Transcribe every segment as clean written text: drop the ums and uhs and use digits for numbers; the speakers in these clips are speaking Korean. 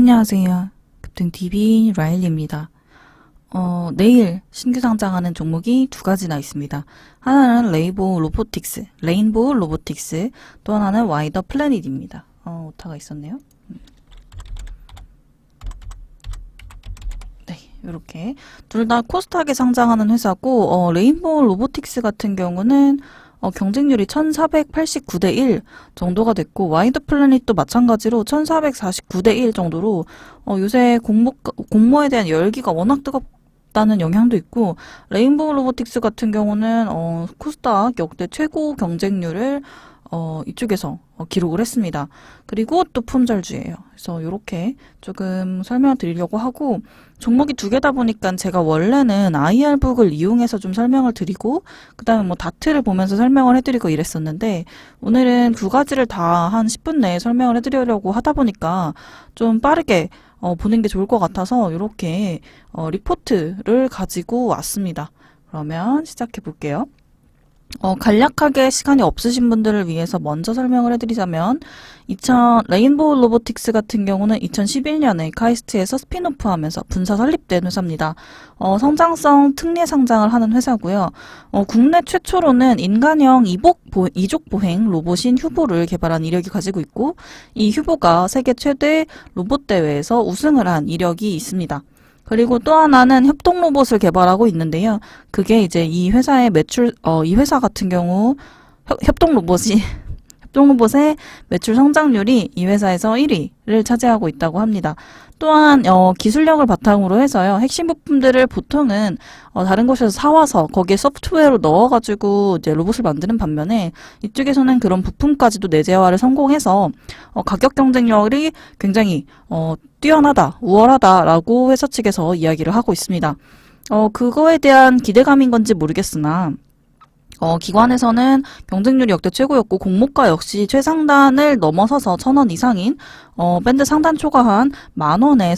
안녕하세요. 급등TV 라일리입니다. 내일 신규 상장하는 종목이 두 가지나 있습니다. 하나는 레인보우 로보틱스, 또 하나는 와이더 플래닛입니다. 오타가 있었네요. 네, 이렇게 둘 다 코스닥에 상장하는 회사고, 레인보우 로보틱스 같은 경우는 경쟁률이 1489대 1 정도가 됐고, 와이드 플래닛도 마찬가지로 1449대 1 정도로, 요새 공모에 대한 열기가 워낙 뜨겁다는 영향도 있고, 레인보우 로보틱스 같은 경우는, 코스닥 역대 최고 경쟁률을, 이쪽에서 기록을 했습니다. 그리고 또 품절주예요. 그래서 이렇게 조금 설명을 드리려고 하고, 종목이 두 개다 보니까 제가 원래는 IR북을 이용해서 좀 설명을 드리고, 그 다음에 뭐 다트를 보면서 설명을 해드리고 이랬었는데, 오늘은 두 가지를 다 한 10분 내에 설명을 해드리려고 하다 보니까 좀 빠르게 보는 게 좋을 것 같아서 이렇게 리포트를 가지고 왔습니다. 그러면 시작해 볼게요. 간략하게 시간이 없으신 분들을 위해서 먼저 설명을 해드리자면, 레인보우 로보틱스 같은 경우는 2011년에 카이스트에서 스핀오프 하면서 분사 설립된 회사입니다. 성장성 특례 상장을 하는 회사고요. 국내 최초로는 인간형 이족 보행 로봇인 휴보를 개발한 이력이 가지고 있고, 이 휴보가 세계 최대 로봇 대회에서 우승을 한 이력이 있습니다. 그리고 또 하나는 협동 로봇을 개발하고 있는데요. 그게 이제 이 회사 같은 경우, 협동 로봇의 매출 성장률이 이 회사에서 1위를 차지하고 있다고 합니다. 또한, 기술력을 바탕으로 해서요. 핵심 부품들을 보통은, 다른 곳에서 사와서 거기에 소프트웨어로 넣어가지고 이제 로봇을 만드는 반면에 이쪽에서는 그런 부품까지도 내재화를 성공해서, 가격 경쟁력이 굉장히, 뛰어나다, 우월하다라고 회사 측에서 이야기를 하고 있습니다. 그거에 대한 기대감인 건지 모르겠으나, 기관에서는 경쟁률이 역대 최고였고, 공모가 역시 최상단을 넘어서서 1,000원 이상인, 밴드 상단 초과한 10,000원에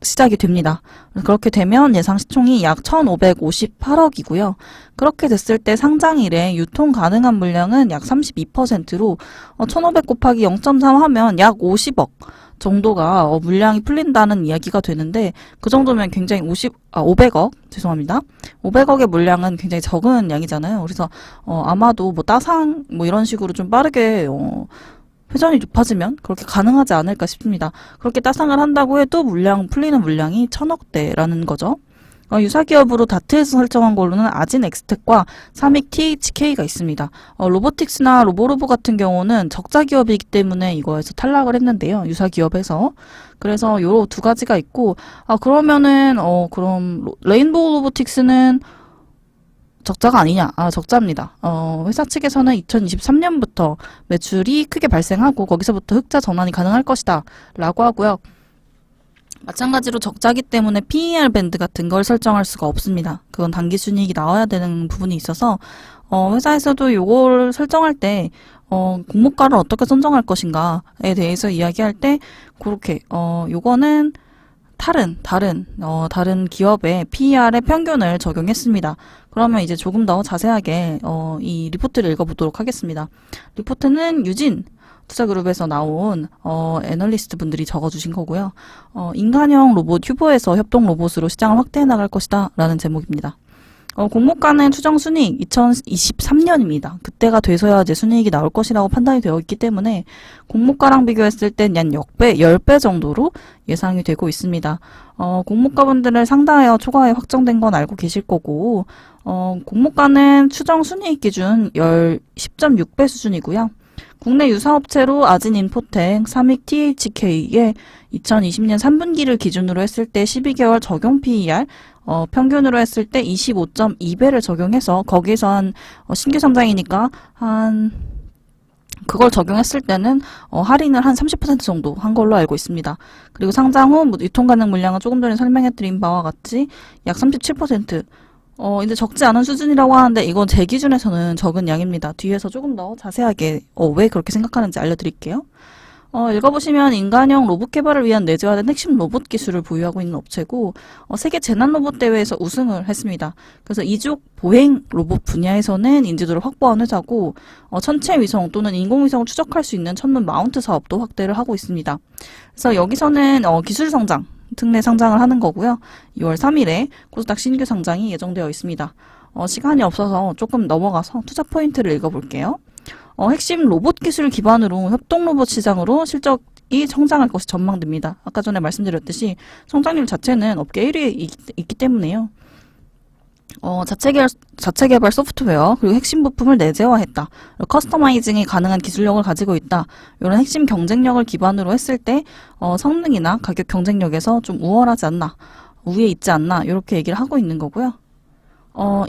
시작이 됩니다. 그렇게 되면 예상 시총이 약 1,558억이고요. 그렇게 됐을 때 상장일에 유통 가능한 물량은 약 32%로, 1,500 곱하기 0.3 하면 약 50억. 정도가 물량이 풀린다는 이야기가 되는데, 그 정도면 굉장히 500억, 죄송합니다. 500억의 물량은 굉장히 적은 양이잖아요. 그래서 아마도 뭐 따상 뭐 이런 식으로 좀 빠르게 회전이 높아지면 그렇게 가능하지 않을까 싶습니다. 그렇게 따상을 한다고 해도 풀리는 물량이 1,000억대라는 거죠. 유사기업으로 다트에서 설정한 걸로는 아진 엑스텍과 삼익 THK가 있습니다. 로보틱스나 로보로보 같은 경우는 적자 기업이기 때문에 이거에서 탈락을 했는데요. 유사기업에서. 그래서 요 두 가지가 있고, 그러면은, 그럼 레인보우 로보틱스는 적자가 아니냐? 적자입니다. 회사 측에서는 2023년부터 매출이 크게 발생하고 거기서부터 흑자 전환이 가능할 것이다. 라고 하고요. 마찬가지로 적자기 때문에 PER 밴드 같은 걸 설정할 수가 없습니다. 그건 단기순이익이 나와야 되는 부분이 있어서, 회사에서도 요걸 설정할 때, 공모가를 어떻게 선정할 것인가에 대해서 이야기할 때, 그렇게, 요거는 다른 기업의 PER의 평균을 적용했습니다. 그러면 이제 조금 더 자세하게, 이 리포트를 읽어보도록 하겠습니다. 리포트는 유진 투자그룹에서 나온 애널리스트 분들이 적어주신 거고요. 인간형 로봇 휴보에서 협동 로봇으로 시장을 확대해 나갈 것이다 라는 제목입니다. 공모가는 추정 순이익 2023년입니다. 그때가 돼서야 이제 순이익이 나올 것이라고 판단이 되어 있기 때문에 공모가랑 비교했을 땐 약 10배 정도로 예상이 되고 있습니다. 공모가분들을 상당하여 초과에 확정된 건 알고 계실 거고, 공모가는 추정 순이익 기준 10.6배 수준이고요. 국내 유사업체로 아진인포텍, 삼익 THK의 2020년 3분기를 기준으로 했을 때 12개월 적용 PER, 평균으로 했을 때 25.2배를 적용해서 거기에서 신규 상장이니까 그걸 적용했을 때는 할인을 한 30% 정도 한 걸로 알고 있습니다. 그리고 상장 후 유통 가능 물량은 조금 전에 설명해드린 바와 같이 약 37%, 이제 적지 않은 수준이라고 하는데 이건 제 기준에서는 적은 양입니다. 뒤에서 조금 더 자세하게 왜 그렇게 생각하는지 알려드릴게요. 읽어보시면 인간형 로봇 개발을 위한 내재화된 핵심 로봇 기술을 보유하고 있는 업체고 세계 재난 로봇 대회에서 우승을 했습니다. 그래서 이족 보행 로봇 분야에서는 인지도를 확보한 회사고 천체 위성 또는 인공위성을 추적할 수 있는 천문 마운트 사업도 확대를 하고 있습니다. 그래서 여기서는 기술 성장 특례 상장을 하는 거고요. 2월 3일에 코스닥 신규 상장이 예정되어 있습니다. 시간이 없어서 조금 넘어가서 투자 포인트를 읽어볼게요. 핵심 로봇 기술 기반으로 협동 로봇 시장으로 실적이 성장할 것이 전망됩니다. 아까 전에 말씀드렸듯이 성장률 자체는 업계 1위에 있기 때문에요. 자체 개발 소프트웨어 그리고 핵심 부품을 내재화했다. 커스터마이징이 가능한 기술력을 가지고 있다. 이런 핵심 경쟁력을 기반으로 했을 때 성능이나 가격 경쟁력에서 좀 우월하지 않나, 우위에 있지 않나 이렇게 얘기를 하고 있는 거고요.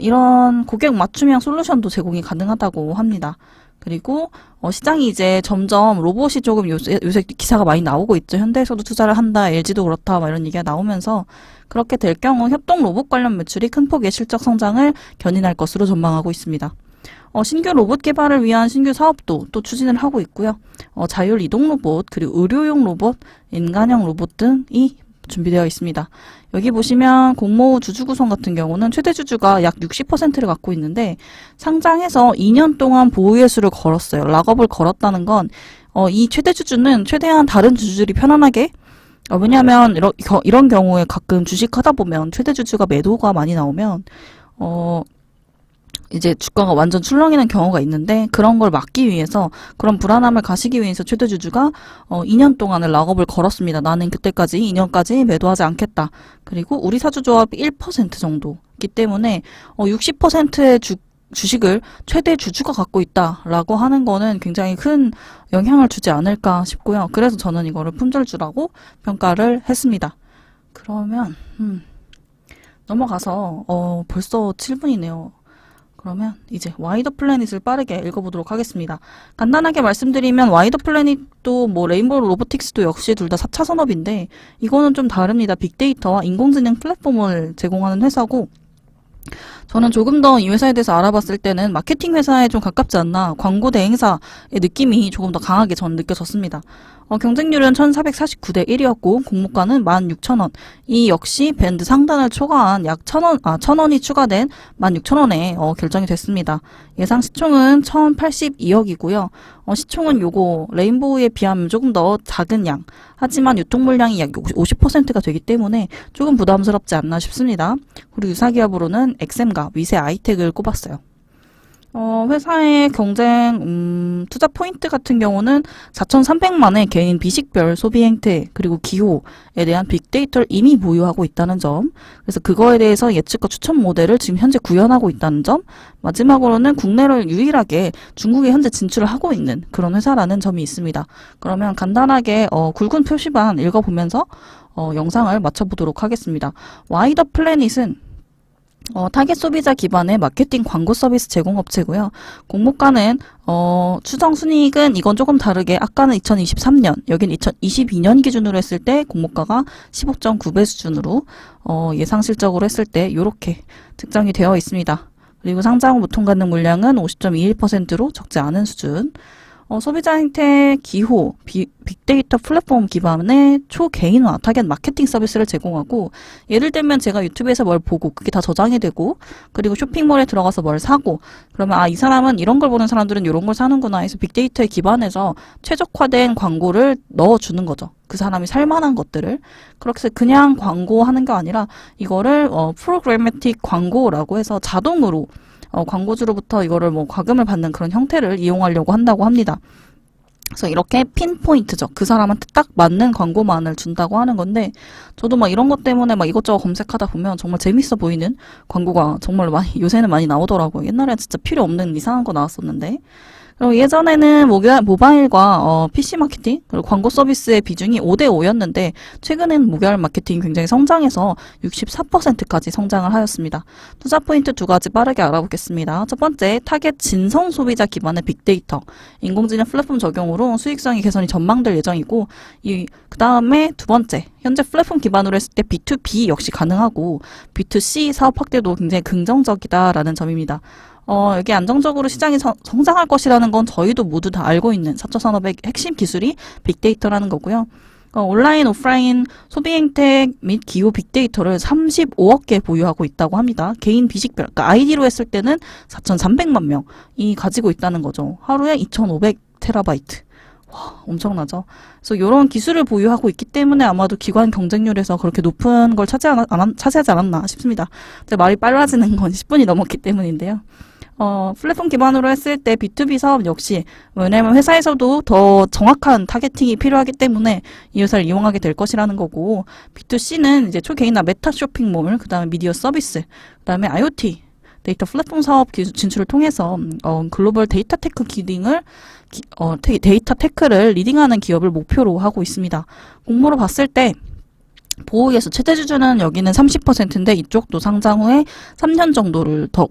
이런 고객 맞춤형 솔루션도 제공이 가능하다고 합니다. 그리고 시장이 이제 점점 로봇이 조금 요새 기사가 많이 나오고 있죠. 현대에서도 투자를 한다, LG도 그렇다, 막 이런 얘기가 나오면서 그렇게 될 경우 협동 로봇 관련 매출이 큰 폭의 실적 성장을 견인할 것으로 전망하고 있습니다. 신규 로봇 개발을 위한 신규 사업도 또 추진을 하고 있고요. 자율 이동 로봇, 그리고 의료용 로봇, 인간형 로봇 등이 준비되어 있습니다. 여기 보시면 공모후 주주 구성 같은 경우는 최대 주주가 약 60%를 갖고 있는데 상장해서 2년 동안 보유예수를 걸었어요. 락업을 걸었다는 건 이 최대 주주는 최대한 다른 주주들이 편안하게 왜냐하면 이런 경우에 가끔 주식하다 보면 최대 주주가 매도가 많이 나오면 이제 주가가 완전 출렁이는 경우가 있는데 그런 걸 막기 위해서 그런 불안함을 가시기 위해서 최대 주주가 2년 동안을 락업을 걸었습니다. 나는 그때까지 2년까지 매도하지 않겠다. 그리고 우리 사주조합이 1% 정도이기 때문에 60%의 주식을 최대 주주가 갖고 있다라고 하는 거는 굉장히 큰 영향을 주지 않을까 싶고요. 그래서 저는 이거를 품절주라고 평가를 했습니다. 그러면 넘어가서 벌써 7분이네요. 그러면 이제 와이더 플래닛을 빠르게 읽어보도록 하겠습니다. 간단하게 말씀드리면 와이더 플래닛도 뭐 레인보우 로보틱스도 역시 둘 다 4차 산업인데 이거는 좀 다릅니다. 빅데이터와 인공지능 플랫폼을 제공하는 회사고 저는 조금 더 이 회사에 대해서 알아봤을 때는 마케팅 회사에 좀 가깝지 않나 광고 대행사의 느낌이 조금 더 강하게 저는 느껴졌습니다. 경쟁률은 1449대 1이었고 공모가는 16,000원. 이 역시 밴드 상단을 초과한 약 1,000원이 추가된 16,000원에 결정이 됐습니다. 예상 시총은 1,082억이고요. 시총은 요거 레인보우에 비하면 조금 더 작은 양. 하지만 유통 물량이 약 50%가 되기 때문에 조금 부담스럽지 않나 싶습니다. 그리고 유사기업으로는 엑셈과 위세 아이텍을 꼽았어요. 회사의 경쟁, 투자 포인트 같은 경우는 4,300만의 개인 비식별 소비 행태, 그리고 기호에 대한 빅데이터를 이미 보유하고 있다는 점, 그래서 그거에 대해서 예측과 추천 모델을 지금 현재 구현하고 있다는 점, 마지막으로는 국내를 유일하게 중국에 현재 진출을 하고 있는 그런 회사라는 점이 있습니다. 그러면 간단하게 굵은 표시만 읽어보면서 영상을 마쳐보도록 하겠습니다. 와이더 플래닛은 타겟 소비자 기반의 마케팅 광고 서비스 제공업체고요. 공모가는 추정 순이익은 이건 조금 다르게 아까는 2023년, 여긴 2022년 기준으로 했을 때 공모가가 15.9배 수준으로 예상 실적으로 했을 때 이렇게 측정이 되어 있습니다. 그리고 상장 후 무통 가능 물량은 50.21%로 적지 않은 수준. 소비자 행태 기호, 빅데이터 플랫폼 기반의 초개인화 타겟 마케팅 서비스를 제공하고 예를 들면 제가 유튜브에서 뭘 보고 그게 다 저장이 되고 그리고 쇼핑몰에 들어가서 뭘 사고 그러면 이 사람은 이런 걸 보는 사람들은 이런 걸 사는구나 해서 빅데이터에 기반해서 최적화된 광고를 넣어주는 거죠. 그 사람이 살만한 것들을. 그렇게 그냥 광고하는 게 아니라 이거를 프로그래매틱 광고라고 해서 자동으로 광고주로부터 이거를 과금을 받는 그런 형태를 이용하려고 한다고 합니다. 그래서 이렇게 핀포인트죠. 그 사람한테 딱 맞는 광고만을 준다고 하는 건데 저도 이런 것 때문에 이것저것 검색하다 보면 정말 재밌어 보이는 광고가 정말 요새는 많이 나오더라고요. 옛날엔 진짜 필요 없는 이상한 거 나왔었는데 그리고 예전에는 모바일과 PC 마케팅 그리고 광고 서비스의 비중이 5대5였는데 최근엔 모바일 마케팅이 굉장히 성장해서 64%까지 성장을 하였습니다. 투자 포인트 2가지 빠르게 알아보겠습니다. 첫 번째, 타겟 진성 소비자 기반의 빅데이터, 인공지능 플랫폼 적용으로 수익성의 개선이 전망될 예정이고 그 다음에 두 번째, 현재 플랫폼 기반으로 했을 때 B2B 역시 가능하고 B2C 사업 확대도 굉장히 긍정적이다라는 점입니다. 여기 안정적으로 시장이 성장할 것이라는 건 저희도 모두 다 알고 있는 4차 산업의 핵심 기술이 빅데이터라는 거고요. 온라인, 오프라인 소비 행태 및 기호 빅데이터를 35억 개 보유하고 있다고 합니다. 개인 비식별, 그러니까 아이디로 했을 때는 4,300만 명이 가지고 있다는 거죠. 하루에 2,500테라바이트. 와, 엄청나죠. 그래서 이런 기술을 보유하고 있기 때문에 아마도 기관 경쟁률에서 그렇게 높은 걸 차지하지 않았나 싶습니다. 제 말이 빨라지는 건 10분이 넘었기 때문인데요. 플랫폼 기반으로 했을 때 B2B 사업 역시, 왜냐면 회사에서도 더 정확한 타겟팅이 필요하기 때문에 이 회사를 이용하게 될 것이라는 거고, B2C는 이제 초개인화 메타 쇼핑몰, 그 다음에 미디어 서비스, 그 다음에 IoT, 데이터 플랫폼 사업 진출을 통해서, 글로벌 데이터 테크 데이터 테크를 리딩하는 기업을 목표로 하고 있습니다. 공모로 봤을 때, 보호예수 최대 주주는 여기는 30%인데 이쪽도 상장 후에 3년 정도를 더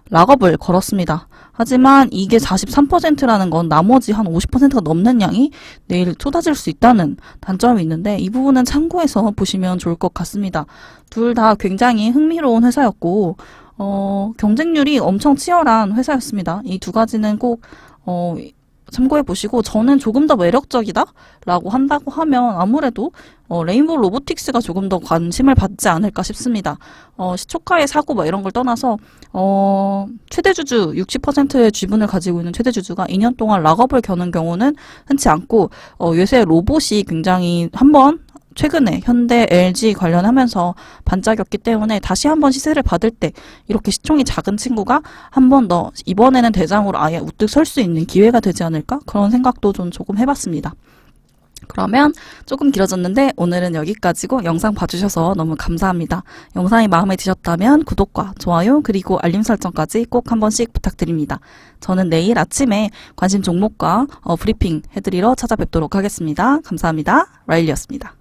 락업을 걸었습니다. 하지만 이게 43%라는 건 나머지 한 50%가 넘는 양이 내일 쏟아질 수 있다는 단점이 있는데 이 부분은 참고해서 보시면 좋을 것 같습니다. 둘 다 굉장히 흥미로운 회사였고 경쟁률이 엄청 치열한 회사였습니다. 이 두 가지는 꼭 참고해 보시고, 저는 조금 더 매력적이다라고 한다고 하면 아무래도 레인보우 로보틱스가 조금 더 관심을 받지 않을까 싶습니다. 시초가의 사고 뭐 이런 걸 떠나서 최대 주주 60%의 지분을 가지고 있는 최대 주주가 2년 동안 락업을 겨눈 경우는 흔치 않고, 요새 로봇이 굉장히 최근에 현대, LG 관련하면서 반짝였기 때문에 다시 한번 시세를 받을 때 이렇게 시총이 작은 친구가 한 번 더 이번에는 대장으로 아예 우뚝 설 수 있는 기회가 되지 않을까? 그런 생각도 좀 조금 해봤습니다. 그러면 조금 길어졌는데 오늘은 여기까지고, 영상 봐주셔서 너무 감사합니다. 영상이 마음에 드셨다면 구독과 좋아요 그리고 알림 설정까지 꼭 한 번씩 부탁드립니다. 저는 내일 아침에 관심 종목과 브리핑 해드리러 찾아뵙도록 하겠습니다. 감사합니다. 라일리였습니다.